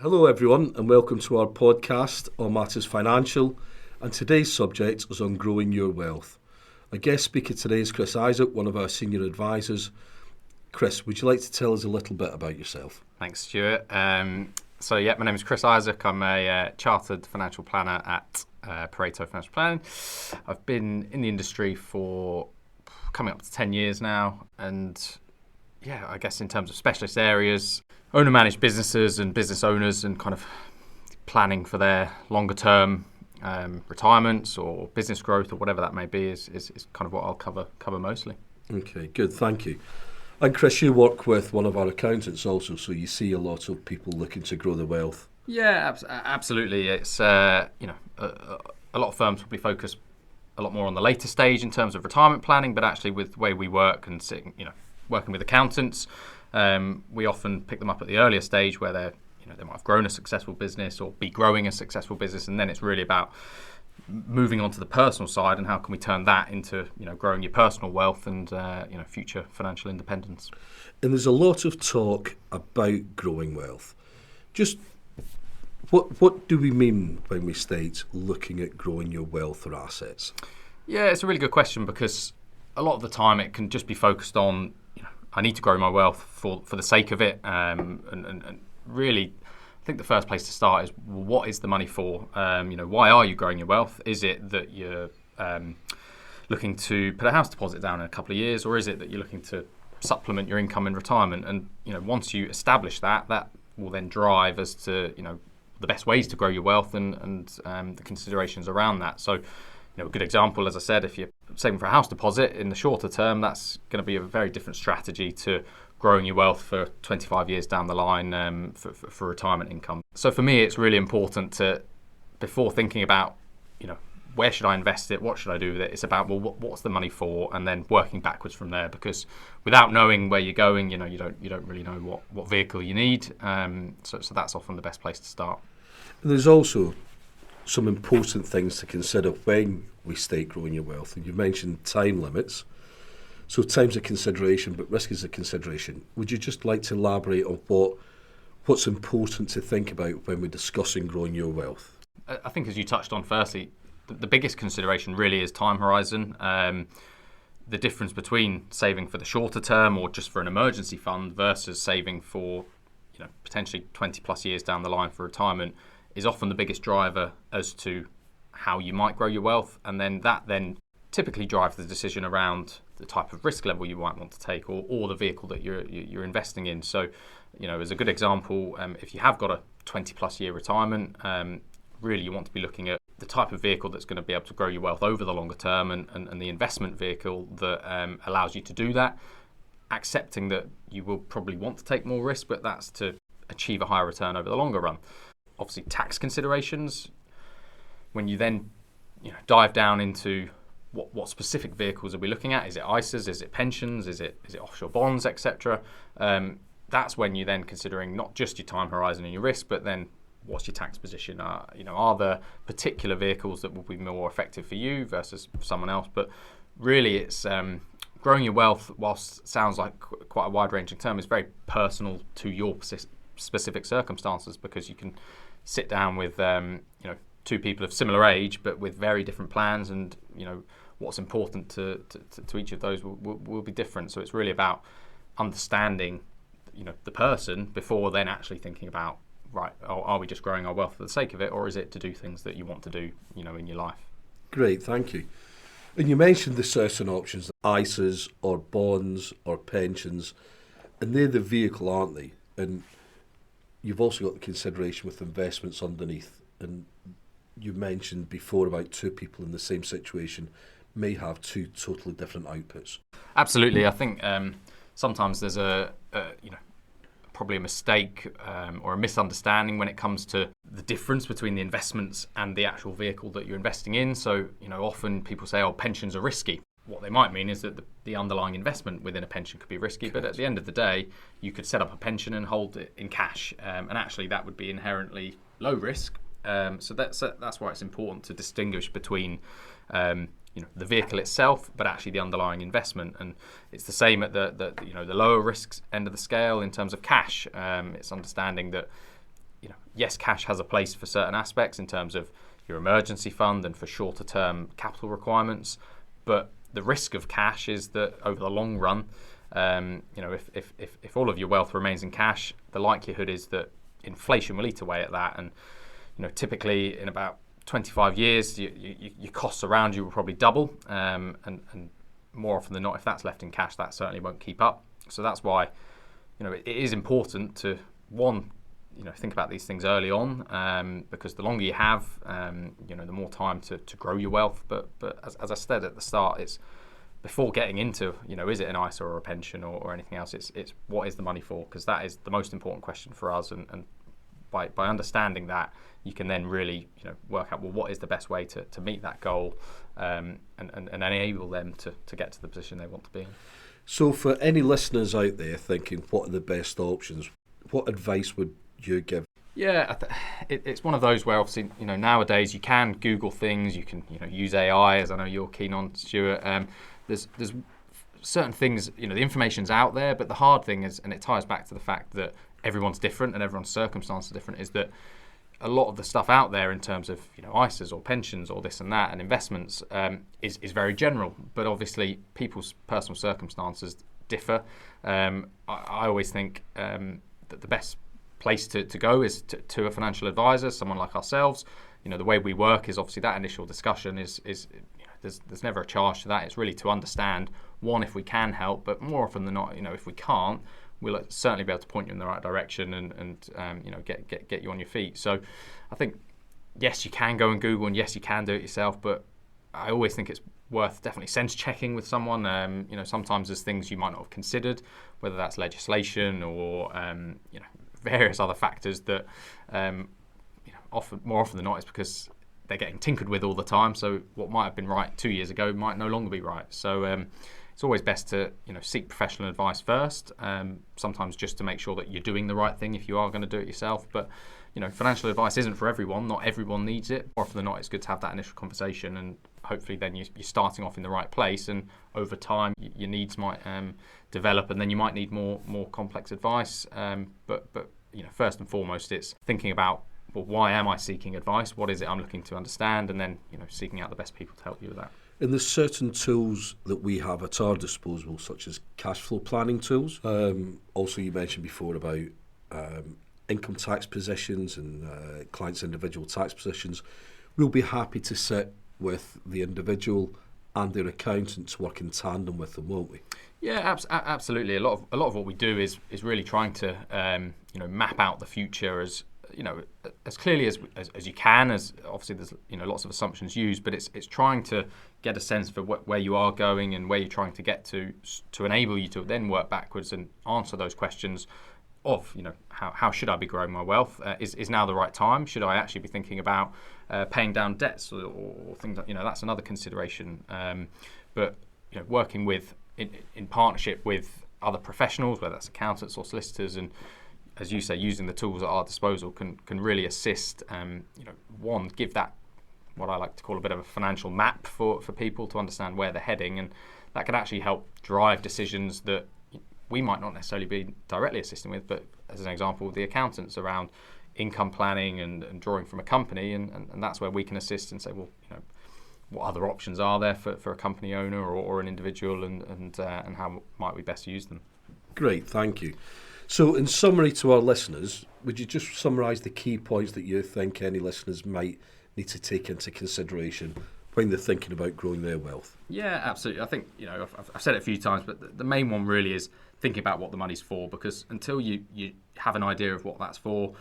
Hello everyone and welcome to our podcast on matters financial, and today's subject is on growing your wealth. Our guest speaker today is Chris Isaac, one of our senior advisors. Chris, would you like to tell us a little bit about yourself? Thanks, Stuart. My name is Chris Isaac. I'm a chartered financial planner at Pareto Financial Planning. I've been in the industry for coming up to 10 years now, and I guess in terms of specialist areas, owner-managed businesses and business owners and kind of planning for their longer-term retirements or business growth or whatever that may be is kind of what I'll cover mostly. Okay, good, thank you. And Chris, you work with one of our accountants also, so you see a lot of people looking to grow their wealth. Yeah, absolutely. It's a lot of firms will be focused a lot more on the later stage in terms of retirement planning, but actually with the way we work and working with accountants, we often pick them up at the earlier stage where they might have grown a successful business or be growing a successful business, and then it's really about moving on to the personal side and how can we turn that into growing your personal wealth and future financial independence. And there's a lot of talk about growing wealth. Just what do we mean when we state looking at growing your wealth or assets? Yeah, it's a really good question, because a lot of the time it can just be focused on I need to grow my wealth for the sake of it, and really I think the first place to start is, what is the money for? Why are you growing your wealth? Is it that you're looking to put a house deposit down in a couple of years, or is it that you're looking to supplement your income in retirement? And once you establish that will then drive as to the best ways to grow your wealth and the considerations around that. So a good example, as I said, if you're saving for a house deposit in the shorter term, that's going to be a very different strategy to growing your wealth for 25 years down the line for retirement income. So for me, it's really important to, before thinking about, where should I invest it, what should I do with it, it's about, well, what's the money for, and then working backwards from there. Because without knowing where you're going, you don't really know what vehicle you need. So that's often the best place to start. And there's also some important things to consider when we state growing your wealth. And you mentioned time limits. So time's a consideration, but risk is a consideration. Would you just like to elaborate on what's important to think about when we're discussing growing your wealth? I think, as you touched on, firstly, the biggest consideration really is time horizon. The difference between saving for the shorter term or just for an emergency fund versus saving for potentially 20 plus years down the line for retirement is often the biggest driver as to how you might grow your wealth, and then that typically drives the decision around the type of risk level you might want to take or the vehicle that you're investing in. So, as a good example, if you have got a 20 plus year retirement, really you want to be looking at the type of vehicle that's going to be able to grow your wealth over the longer term, and the investment vehicle that allows you to do that, accepting that you will probably want to take more risk, but that's to achieve a higher return over the longer run. Obviously, tax considerations, when you then dive down into what specific vehicles are we looking at? Is it ISAs? Is it pensions? Is it offshore bonds, etc.? That's when you're then considering not just your time horizon and your risk, but then what's your tax position? Are there particular vehicles that will be more effective for you versus someone else? But really, it's growing your wealth, whilst it sounds like quite a wide-ranging term, is very personal to your specific circumstances, because you can sit down with two people of similar age but with very different plans, and what's important to each of those will be different. So it's really about understanding the person before then actually thinking about, right, are we just growing our wealth for the sake of it, or is it to do things that you want to do in your life? Great, thank you. And you mentioned the certain options, ISAs or bonds or pensions, and they're the vehicle, aren't they? And you've also got the consideration with investments underneath. And you mentioned before about two people in the same situation may have two totally different outputs. Absolutely. I think sometimes there's probably a mistake or a misunderstanding when it comes to the difference between the investments and the actual vehicle that you're investing in. So, often people say, pensions are risky. What they might mean is that the underlying investment within a pension could be risky, but at the end of the day, you could set up a pension and hold it in cash, and actually that would be inherently low risk. So that's why it's important to distinguish between the vehicle itself, but actually the underlying investment. And it's the same at the lower risk end of the scale in terms of cash. It's understanding that yes, cash has a place for certain aspects in terms of your emergency fund and for shorter term capital requirements, but the risk of cash is that over the long run, if all of your wealth remains in cash, the likelihood is that inflation will eat away at that, and typically in about 25 years, your costs around you will probably double, and more often than not, if that's left in cash, that certainly won't keep up. So that's why it is important to think about these things early on, because the longer you have, the more time to grow your wealth. But as I said at the start, it's before getting into is it an ISA or a pension or anything else. It's what is the money for? Because that is the most important question for us, and by understanding that, you can then really work out what is the best way to meet that goal, and enable them to get to the position they want to be in. So for any listeners out there thinking, what are the best options, what advice would you give? Yeah, it's one of those where obviously nowadays you can Google things, you can use AI, as I know you're keen on, Stuart. There's certain things, the information's out there, but the hard thing is, and it ties back to the fact that everyone's different and everyone's circumstances are different, is that a lot of the stuff out there in terms of ISAs or pensions or this and that and investments is very general, but obviously people's personal circumstances differ. I always think that the best place to go is to a financial advisor, someone like ourselves. The way we work is obviously that initial discussion is there's never a charge to that. It's really to understand, one, if we can help, but more often than not, if we can't, we'll certainly be able to point you in the right direction and get you on your feet. So I think, yes, you can go and Google, and yes, you can do it yourself, but I always think it's worth definitely sense checking with someone. Sometimes there's things you might not have considered, whether that's legislation or various other factors that more often than not, it's because they're getting tinkered with all the time. So what might have been right 2 years ago might no longer be right. So it's always best to seek professional advice first. Sometimes just to make sure that you're doing the right thing if you are going to do it yourself. But financial advice isn't for everyone. Not everyone needs it. More often than not, it's good to have that initial conversation, and hopefully then you're starting off in the right place. And over time, your needs might develop, and then you might need more complex advice. But first and foremost, it's thinking about, well, why am I seeking advice? What is it I'm looking to understand? And then seeking out the best people to help you with that. And there's certain tools that we have at our disposal, such as cash flow planning tools. Also, you mentioned before about income tax positions and clients' individual tax positions. We'll be happy to sit with the individual and their accountant to work in tandem with them, won't we? Yeah, absolutely. A lot of what we do is really trying to map out the future as clearly as you can. As obviously there's lots of assumptions used, but it's trying to get a sense for where you are going and where you're trying to get to enable you to then work backwards and answer those questions of how should I be growing my wealth? Is now the right time? Should I actually be thinking about paying down debts or things like that's another consideration. But working in partnership with other professionals, whether that's accountants or solicitors, and as you say, using the tools at our disposal can really assist. One, give that what I like to call a bit of a financial map for people to understand where they're heading, and that can actually help drive decisions that we might not necessarily be directly assisting with, but as an example, the accountants around income planning and drawing from a company, and that's where we can assist and say, well, what other options are there for a company owner or an individual, and how might we best use them? Great, thank you. So in summary to our listeners, would you just summarise the key points that you think any listeners might need to take into consideration when they're thinking about growing their wealth? Yeah, absolutely. I think, I've said it a few times, but the main one really is thinking about what the money's for, because until you have an idea of what that's for,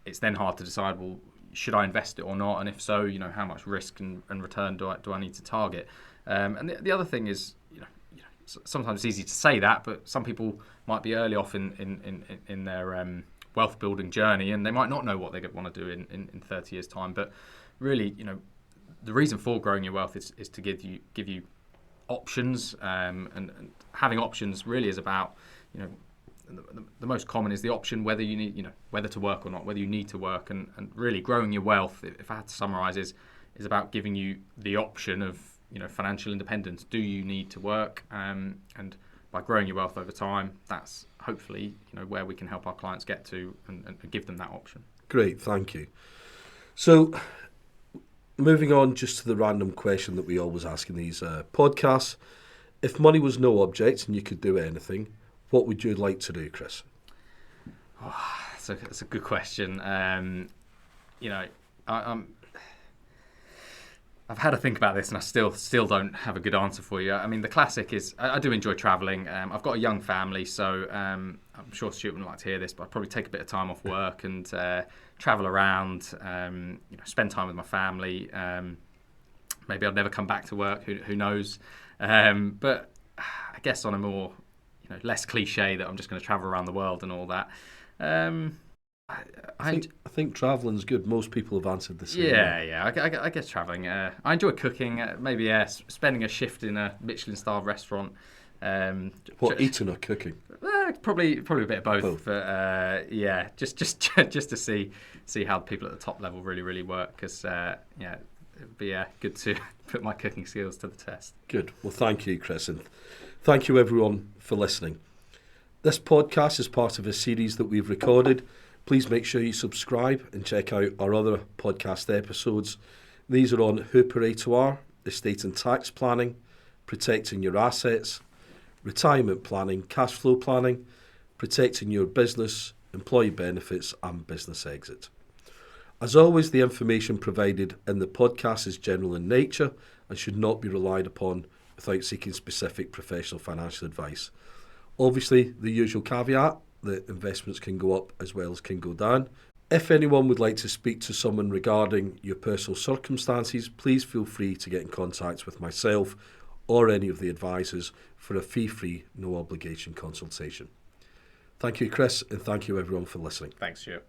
it's then hard to decide, well, should I invest it or not? And if so, how much risk and return do I need to target? And the other thing is, sometimes it's easy to say that, but some people might be early off in their wealth building journey, and they might not know what they want to do in 30 years' time. But really, the reason for growing your wealth is to give you options, and having options really is about, the most common is the option whether you need, whether to work or not, whether you need to work, and really growing your wealth, if I had to summarise, is about giving you the option of financial independence. Do you need to work? And by growing your wealth over time, that's hopefully where we can help our clients get to and give them that option. Great, thank you. So, moving on just to the random question that we always ask in these podcasts. If money was no object and you could do anything, what would you like to do, Chris? That's a good question. I've had to think about this, and I still don't have a good answer for you. I mean, the classic is I do enjoy travelling. I've got a young family, so I'm sure Stuart wouldn't like to hear this, but I'd probably take a bit of time off work and travel around. Spend time with my family. Maybe I'd never come back to work. Who knows? But I guess on a more less cliche that I'm just going to travel around the world and all that. I think travelling's good. Most people have answered the same. Yeah. I guess travelling. I enjoy cooking. Maybe spending a shift in a Michelin-starred restaurant. Eating or cooking? Probably a bit of both. But just to see how people at the top level really work. Because it would be good to put my cooking skills to the test. Good. Well, thank you, Chris, and thank you everyone for listening. This podcast is part of a series that we've recorded. Please make sure you subscribe and check out our other podcast episodes. These are on Hooper estate and tax planning, protecting your assets, retirement planning, cash flow planning, protecting your business, employee benefits and business exit. As always, the information provided in the podcast is general in nature and should not be relied upon without seeking specific professional financial advice. Obviously, the usual caveat that investments can go up as well as can go down. If anyone would like to speak to someone regarding your personal circumstances, please feel free to get in contact with myself or any of the advisors for a fee-free, no obligation consultation. Thank you, Chris, and thank you everyone for listening. Thanks, Stuart.